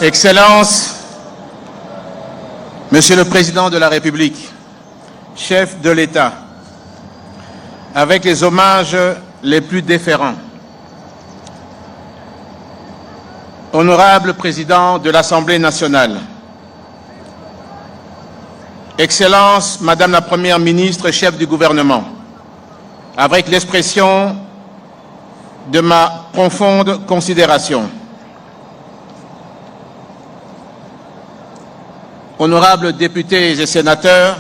Excellences, Monsieur le Président de la République, chef de l'État, avec les hommages les plus déférents, Honorable Président de l'Assemblée nationale, Excellence, Madame la Première ministre, chef du gouvernement, avec l'expression de ma profonde considération, Honorables députés et sénateurs,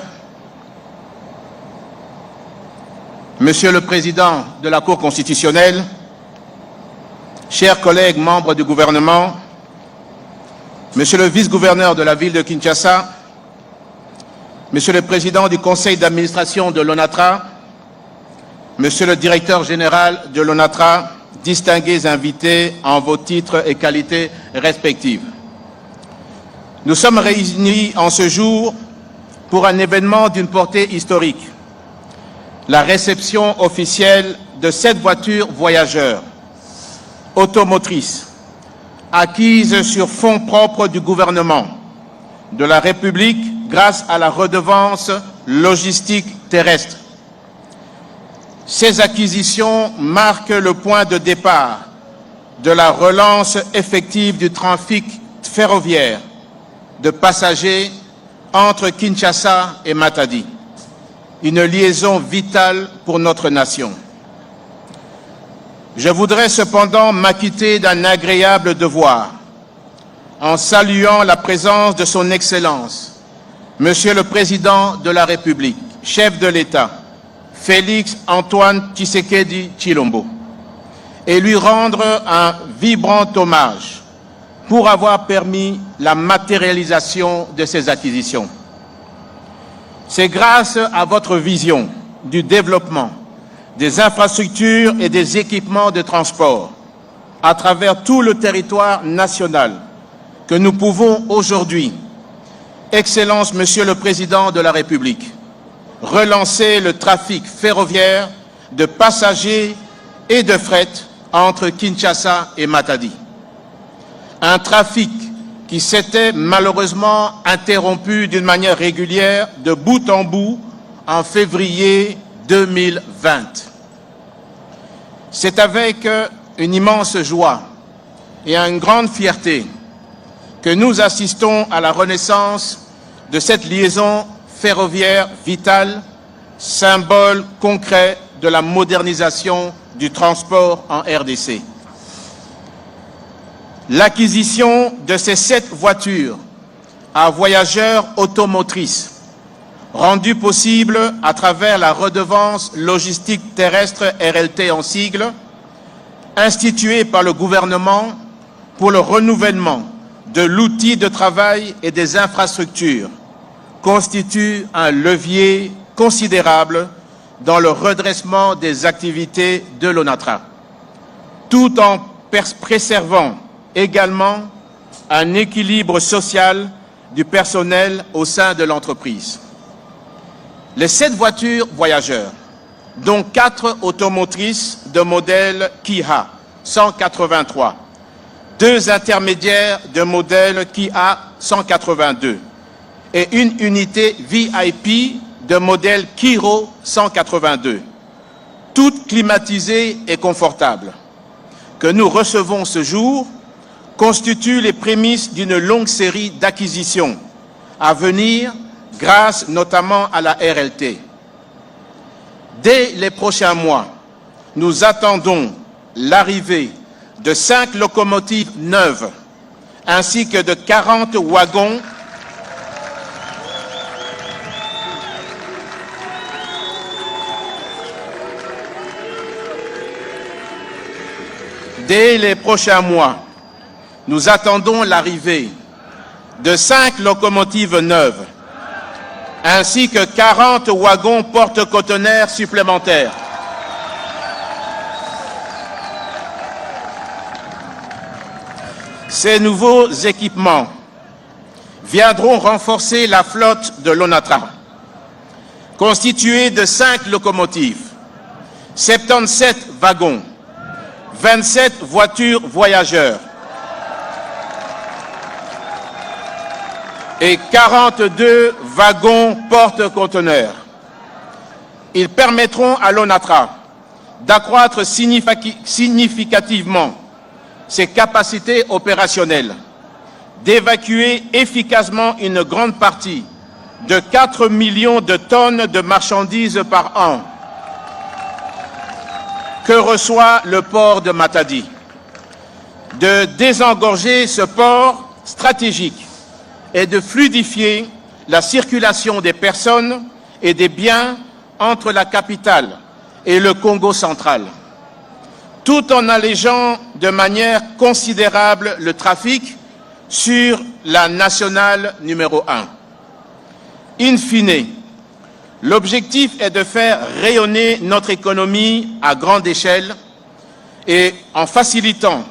Monsieur le Président de la Cour constitutionnelle, chers collègues membres du gouvernement, Monsieur le vice-gouverneur de la ville de Kinshasa, Monsieur le Président du Conseil d'administration de l'ONATRA, Monsieur le Directeur général de l'ONATRA, distingués invités en vos titres et qualités respectives. Nous sommes réunis en ce jour pour un événement d'une portée historique, la réception officielle de 7 voitures voyageurs automotrices acquises sur fonds propres du gouvernement de la République grâce à la redevance logistique terrestre. Ces acquisitions marquent le point de départ de la relance effective du trafic ferroviaire de passagers entre Kinshasa et Matadi, une liaison vitale pour notre nation. Je voudrais cependant m'acquitter d'un agréable devoir en saluant la présence de son Excellence, Monsieur le Président de la République, chef de l'État, Félix Antoine Tshisekedi Tshilombo, et lui rendre un vibrant hommage pour avoir permis la matérialisation de ces acquisitions. C'est grâce à votre vision du développement des infrastructures et des équipements de transport à travers tout le territoire national que nous pouvons aujourd'hui, Excellence Monsieur le Président de la République, relancer le trafic ferroviaire de passagers et de fret entre Kinshasa et Matadi. Un trafic qui s'était malheureusement interrompu d'une manière régulière de bout en bout en février 2020. C'est avec une immense joie et une grande fierté que nous assistons à la renaissance de cette liaison ferroviaire vitale, symbole concret de la modernisation du transport en RDC. L'acquisition de ces 7 voitures à voyageurs automotrices, rendue possible à travers la redevance logistique terrestre RLT en sigle, instituée par le gouvernement pour le renouvellement de l'outil de travail et des infrastructures, constitue un levier considérable dans le redressement des activités de l'ONATRA, tout en préservant également un équilibre social du personnel au sein de l'entreprise. Les 7 voitures voyageurs, dont 4 automotrices de modèle Kia 183, 2 intermédiaires de modèle Kia 182 et une unité VIP de modèle Kiro 182, toutes climatisées et confortables, que nous recevons ce jour, constituent les prémices d'une longue série d'acquisitions à venir grâce notamment à la RLT. Dès les prochains mois, nous attendons l'arrivée de 5 locomotives neuves ainsi que de 40 wagons Dès les prochains mois, nous attendons l'arrivée de 5 locomotives neuves, ainsi que 40 wagons porte-conteneurs supplémentaires. Ces nouveaux équipements viendront renforcer la flotte de l'ONATRA, constituée de 5 locomotives, 77 wagons, 27 voitures voyageurs, et 42 wagons porte-conteneurs. Ils permettront à l'ONATRA d'accroître significativement ses capacités opérationnelles, d'évacuer efficacement une grande partie de 4 millions de tonnes de marchandises par an que reçoit le port de Matadi, de désengorger ce port stratégique et de fluidifier la circulation des personnes et des biens entre la capitale et le Congo central, tout en allégeant de manière considérable le trafic sur la nationale numéro 1. In fine, l'objectif est de faire rayonner notre économie à grande échelle et en facilitant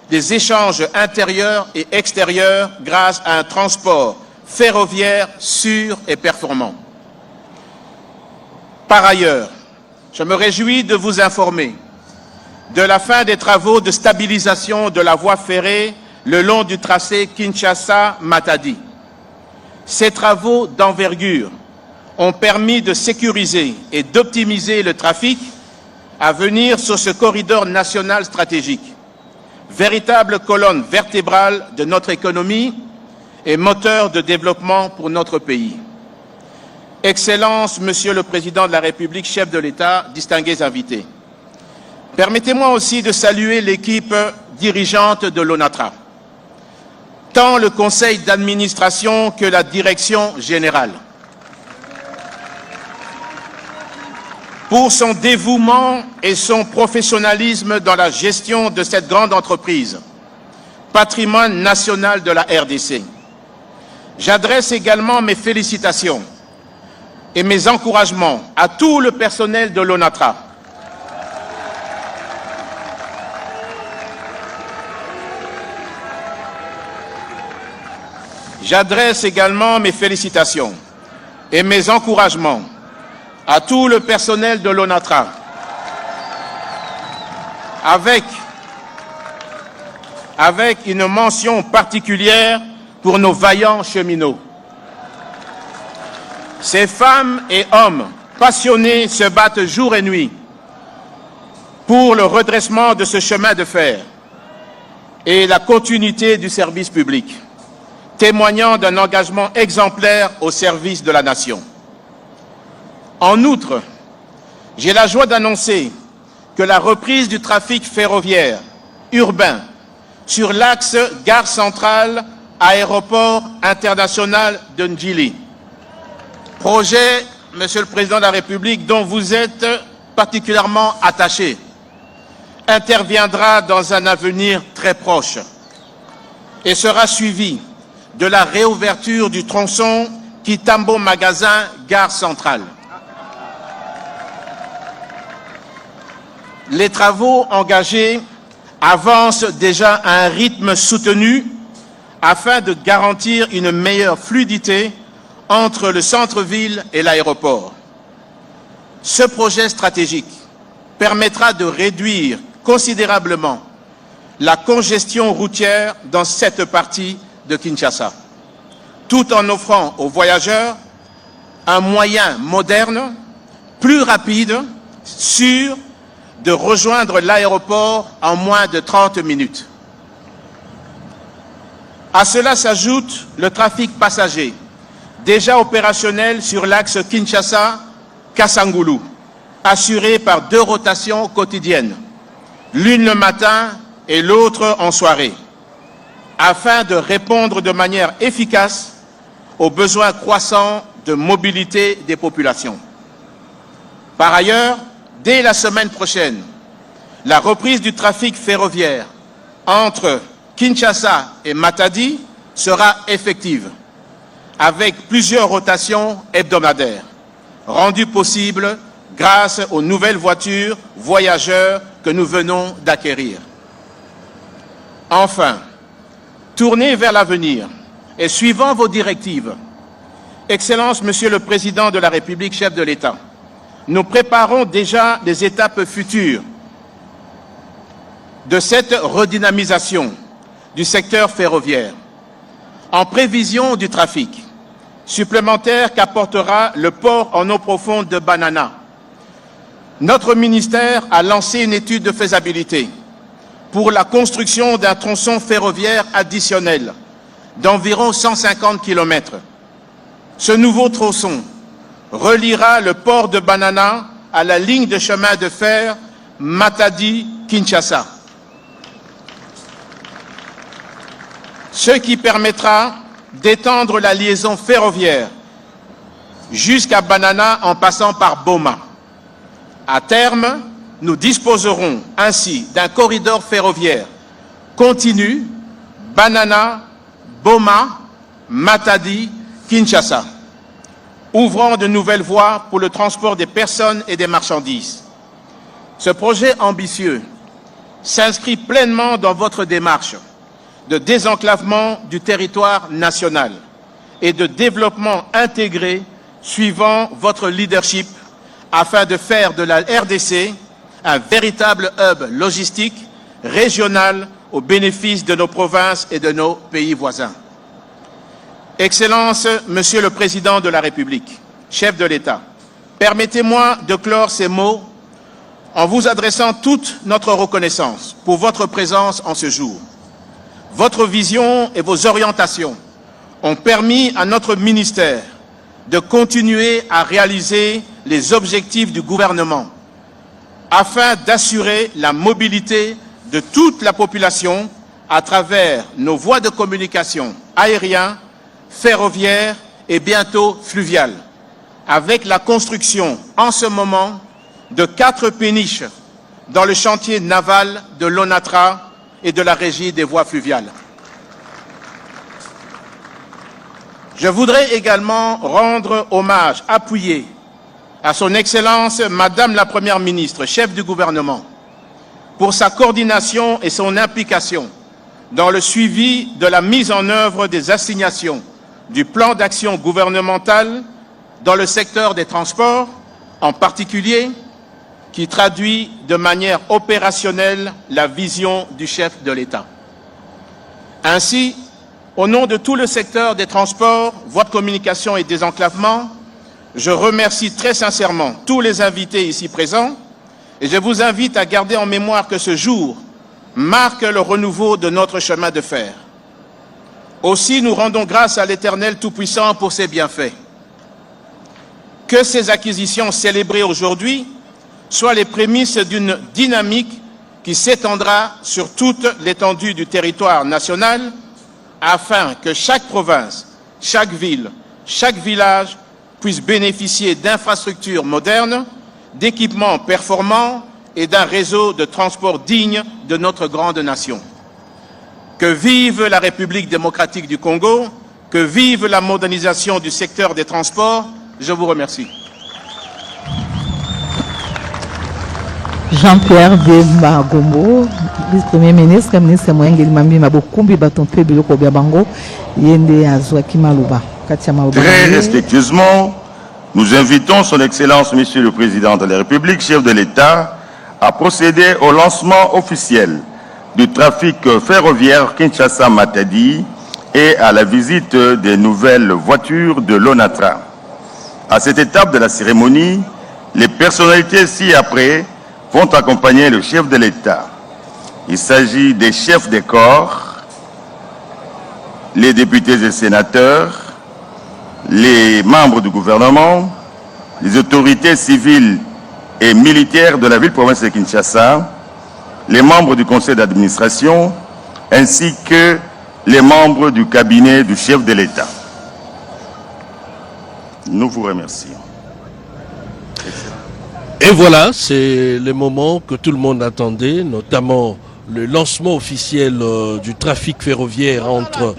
des échanges intérieurs et extérieurs grâce à un transport ferroviaire sûr et performant. Par ailleurs, je me réjouis de vous informer de la fin des travaux de stabilisation de la voie ferrée le long du tracé Kinshasa-Matadi. Ces travaux d'envergure ont permis de sécuriser et d'optimiser le trafic à venir sur ce corridor national stratégique, véritable colonne vertébrale de notre économie et moteur de développement pour notre pays. Excellences, Monsieur le Président de la République, chef de l'État, distingués invités. Permettez-moi aussi de saluer l'équipe dirigeante de l'ONATRA, tant le conseil d'administration que la direction générale, pour son dévouement et son professionnalisme dans la gestion de cette grande entreprise, patrimoine national de la RDC. J'adresse également mes félicitations et mes encouragements à tout le personnel de l'ONATRA. J'adresse également mes félicitations et mes encouragements à tout le personnel de l'ONATRA, avec une mention particulière pour nos vaillants cheminots. Ces femmes et hommes passionnés se battent jour et nuit pour le redressement de ce chemin de fer et la continuité du service public, témoignant d'un engagement exemplaire au service de la nation. En outre, j'ai la joie d'annoncer que la reprise du trafic ferroviaire urbain sur l'axe gare centrale aéroport international de Ndjili, projet, Monsieur le Président de la République, dont vous êtes particulièrement attaché, interviendra dans un avenir très proche et sera suivi de la réouverture du tronçon Kitambo-Magasin, gare centrale. Les travaux engagés avancent déjà à un rythme soutenu afin de garantir une meilleure fluidité entre le centre-ville et l'aéroport. Ce projet stratégique permettra de réduire considérablement la congestion routière dans cette partie de Kinshasa, tout en offrant aux voyageurs un moyen moderne, plus rapide, sûr, de rejoindre l'aéroport en moins de 30 minutes. À cela s'ajoute le trafic passager, déjà opérationnel sur l'axe Kinshasa-Kassangoulou, assuré par 2 rotations quotidiennes, l'une le matin et l'autre en soirée, afin de répondre de manière efficace aux besoins croissants de mobilité des populations. Par ailleurs, dès la semaine prochaine, la reprise du trafic ferroviaire entre Kinshasa et Matadi sera effective, avec plusieurs rotations hebdomadaires, rendues possibles grâce aux nouvelles voitures voyageurs que nous venons d'acquérir. Enfin, tournés vers l'avenir et suivant vos directives, Excellences, Monsieur le Président de la République, chef de l'État, nous préparons déjà les étapes futures de cette redynamisation du secteur ferroviaire En prévision du trafic supplémentaire qu'apportera le port en eau profonde de Banana, notre ministère a lancé une étude de faisabilité pour la construction d'un tronçon ferroviaire additionnel d'environ 150 km. Ce nouveau tronçon reliera le port de Banana à la ligne de chemin de fer Matadi-Kinshasa, ce qui permettra d'étendre la liaison ferroviaire jusqu'à Banana en passant par Boma. À terme, nous disposerons ainsi d'un corridor ferroviaire continu Banana, Boma, Matadi, Kinshasa, ouvrant de nouvelles voies pour le transport des personnes et des marchandises. Ce projet ambitieux s'inscrit pleinement dans votre démarche de désenclavement du territoire national et de développement intégré suivant votre leadership afin de faire de la RDC un véritable hub logistique régional au bénéfice de nos provinces et de nos pays voisins. Excellences, Monsieur le Président de la République, chef de l'État, permettez-moi de clore ces mots en vous adressant toute notre reconnaissance pour votre présence en ce jour. Votre vision et vos orientations ont permis à notre ministère de continuer à réaliser les objectifs du gouvernement afin d'assurer la mobilité de toute la population à travers nos voies de communication aériennes, ferroviaires et bientôt fluviales, avec la construction en ce moment de 4 péniches dans le chantier naval de l'ONATRA et de la Régie des voies fluviales. Je voudrais également rendre hommage appuyé à son Excellence Madame la Première ministre, chef du gouvernement, pour sa coordination et son implication dans le suivi de la mise en œuvre des assignations du plan d'action gouvernemental dans le secteur des transports, en particulier, qui traduit de manière opérationnelle la vision du chef de l'État. Ainsi, au nom de tout le secteur des transports, voies de communication et désenclavement, je remercie très sincèrement tous les invités ici présents et je vous invite à garder en mémoire que ce jour marque le renouveau de notre chemin de fer. Aussi, nous rendons grâce à l'Éternel Tout-Puissant pour ses bienfaits. Que ces acquisitions célébrées aujourd'hui soient les prémices d'une dynamique qui s'étendra sur toute l'étendue du territoire national afin que chaque province, chaque ville, chaque village puisse bénéficier d'infrastructures modernes, d'équipements performants et d'un réseau de transport digne de notre grande nation. Que vive la République démocratique du Congo, que vive la modernisation du secteur des transports. Je vous remercie. Jean-Pierre Bemba Gombo, vice-premier ministre, ministre Mwengeli Mambi Mabokumbi Batonpe Biloko Biabango, Yende Azwaki Malouba. Très respectueusement, nous invitons son Excellence, Monsieur le Président de la République, chef de l'État, à procéder au lancement officiel du trafic ferroviaire Kinshasa-Matadi et à la visite des nouvelles voitures de l'ONATRA. À cette étape de la cérémonie, les personnalités ci-après vont accompagner le chef de l'État. Il s'agit des chefs des corps, les députés et sénateurs, les membres du gouvernement, les autorités civiles et militaires de la ville-province de Kinshasa, les membres du conseil d'administration, ainsi que les membres du cabinet du chef de l'État. Nous vous remercions. Et voilà, c'est le moment que tout le monde attendait, notamment le lancement officiel du trafic ferroviaire entre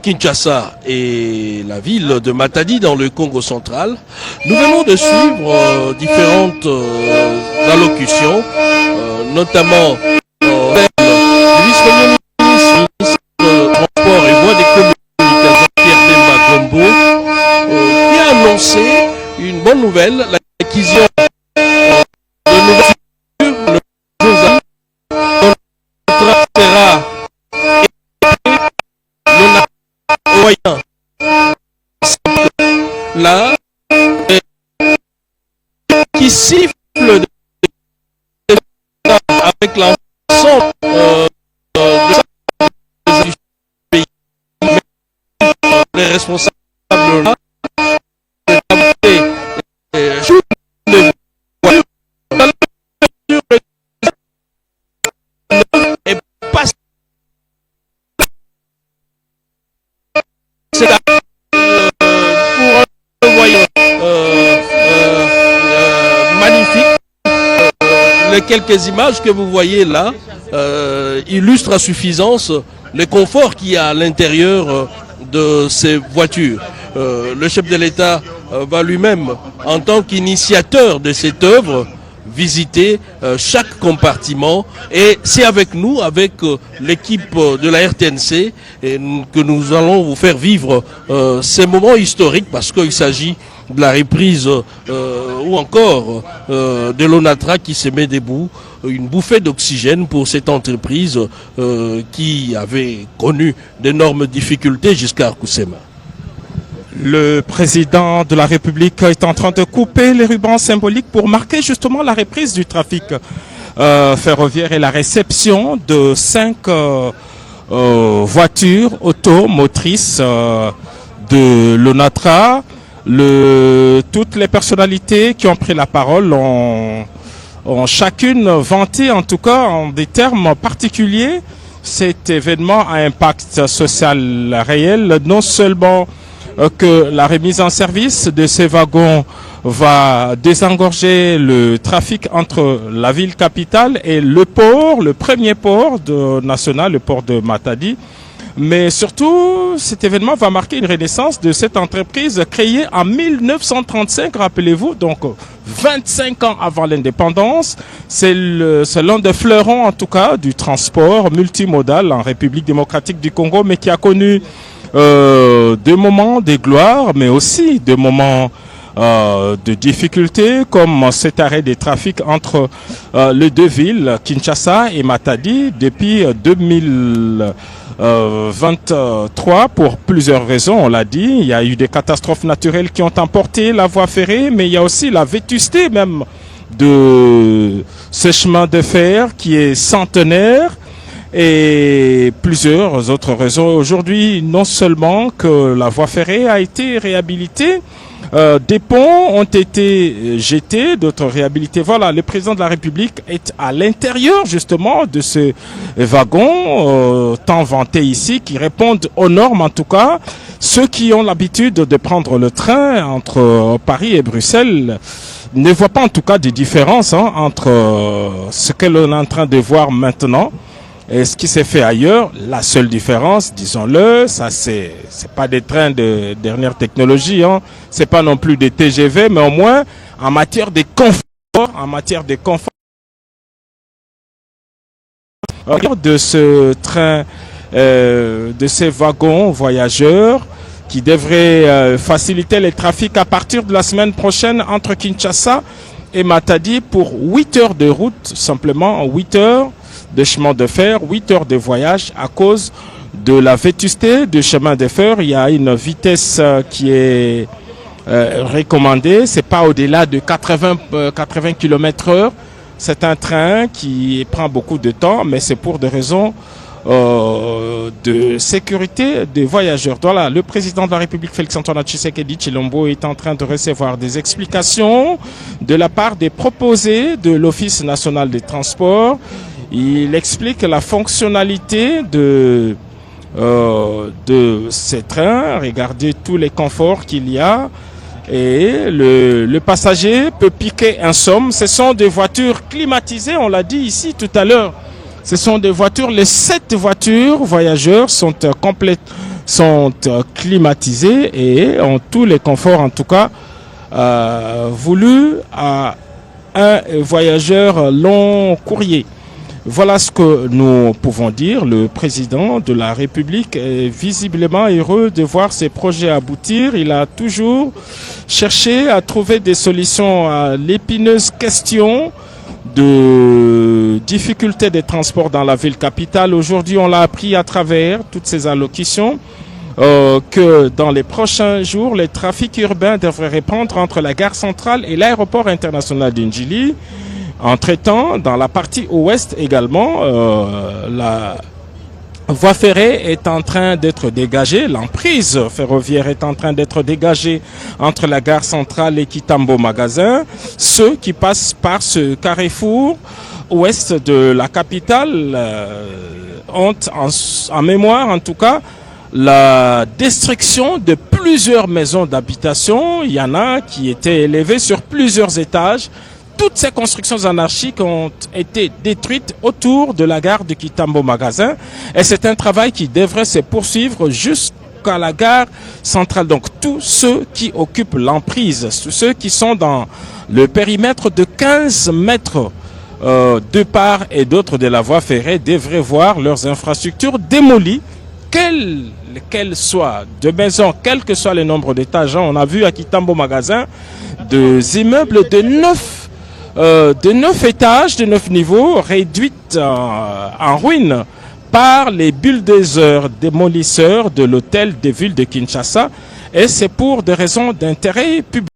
Kinshasa et la ville de Matadi dans le Congo central. Nous venons de suivre différentes allocutions, notamment le vice-premier ministre de Transport et Voies des Communications, Pierre Bemba Gombo, qui a annoncé une bonne nouvelle, l'acquisition de nouvelles voitures, le sera voyant là qui siffle avec l'ensemble du pays, les responsables là, et passe pour un voyant magnifique. Les quelques images que vous voyez là illustrent à suffisance le confort qu'il y a à l'intérieur de ces voitures. Le chef de l'État va lui-même, en tant qu'initiateur de cette œuvre, visiter chaque compartiment, et c'est avec nous, avec l'équipe de la RTNC, que nous allons vous faire vivre ces moments historiques, parce qu'il s'agit de la reprise ou encore de l'ONATRA qui se met debout, une bouffée d'oxygène pour cette entreprise qui avait connu d'énormes difficultés jusqu'à Arkusema. Le président de la République est en train de couper les rubans symboliques pour marquer justement la reprise du trafic ferroviaire et la réception de 5 voitures automotrices de l'ONATRA. Toutes les personnalités qui ont pris la parole ont chacune vanté, en tout cas en des termes particuliers, cet événement à impact social réel, non seulement que la remise en service de ces wagons va désengorger le trafic entre la ville capitale et le port, le premier port national, le port de Matadi. Mais surtout, cet événement va marquer une renaissance de cette entreprise créée en 1935, rappelez-vous, donc 25 ans avant l'indépendance. C'est l'un des fleurons, en tout cas, du transport multimodal en République démocratique du Congo, mais qui a connu des moments de gloire, mais aussi des moments de difficultés, comme cet arrêt des trafics entre les deux villes, Kinshasa et Matadi, depuis 2023, pour plusieurs raisons, on l'a dit. Il y a eu des catastrophes naturelles qui ont emporté la voie ferrée, mais il y a aussi la vétusté même de ce chemin de fer qui est centenaire, et plusieurs autres raisons. Aujourd'hui, non seulement que la voie ferrée a été réhabilitée, des ponts ont été jetés, d'autres réhabilités. Voilà, le président de la République est à l'intérieur justement de ces wagons tant vantés ici, qui répondent aux normes en tout cas. Ceux qui ont l'habitude de prendre le train entre Paris et Bruxelles ne voient pas en tout cas de différence entre ce que l'on est en train de voir maintenant et ce qui s'est fait ailleurs. La seule différence, disons-le, ça c'est pas des trains de dernière technologie, c'est pas non plus des TGV, mais au moins en matière de confort, de ce train, de ces wagons voyageurs qui devraient faciliter les trafics à partir de la semaine prochaine entre Kinshasa et Matadi pour 8 heures de route, simplement 8 heures de chemin de fer, 8 heures de voyage à cause de la vétusté du chemin de fer. Il y a une vitesse qui est recommandée, c'est pas au-delà de 80 km/h. C'est un train qui prend beaucoup de temps, mais c'est pour des raisons de sécurité des voyageurs. Voilà, le président de la République, Félix-Antoine Tshisekedi Tshilombo, est en train de recevoir des explications de la part des proposés de l'Office national des transports. Il explique la fonctionnalité de ces trains, regardez tous les conforts qu'il y a, et le passager peut piquer un somme. Ce sont des voitures climatisées, on l'a dit ici tout à l'heure. Ce sont des voitures, les 7 voitures voyageurs sont climatisées et ont tous les conforts en tout cas voulus à un voyageur long courrier. Voilà ce que nous pouvons dire. Le président de la République est visiblement heureux de voir ces projets aboutir. Il a toujours cherché à trouver des solutions à l'épineuse question de difficultés des transports dans la ville capitale. Aujourd'hui, on l'a appris à travers toutes ces allocutions. que dans les prochains jours, les trafics urbains devraient répondre entre la gare centrale et l'aéroport international d'Indjili. Entre-temps, dans la partie ouest également, la voie ferrée est en train d'être dégagée, l'emprise ferroviaire est en train d'être dégagée entre la gare centrale et Kitambo Magasin. Ceux qui passent par ce carrefour ouest de la capitale ont en mémoire en tout cas la destruction de plusieurs maisons d'habitation. Il y en a qui étaient élevées sur plusieurs étages. Toutes ces constructions anarchiques ont été détruites autour de la gare de Kitambo Magasin. Et c'est un travail qui devrait se poursuivre jusqu'à la gare centrale. Donc tous ceux qui occupent l'emprise, tous ceux qui sont dans le périmètre de 15 mètres de part et d'autre de la voie ferrée devraient voir leurs infrastructures démolies, quelles soient de maisons, quel que soit le nombre d'étages. On a vu à Kitambo Magasin des immeubles de 9 étages, de 9 niveaux, réduites en ruine par les bulldozers démolisseurs de l'hôtel de ville de Kinshasa. Et c'est pour des raisons d'intérêt public.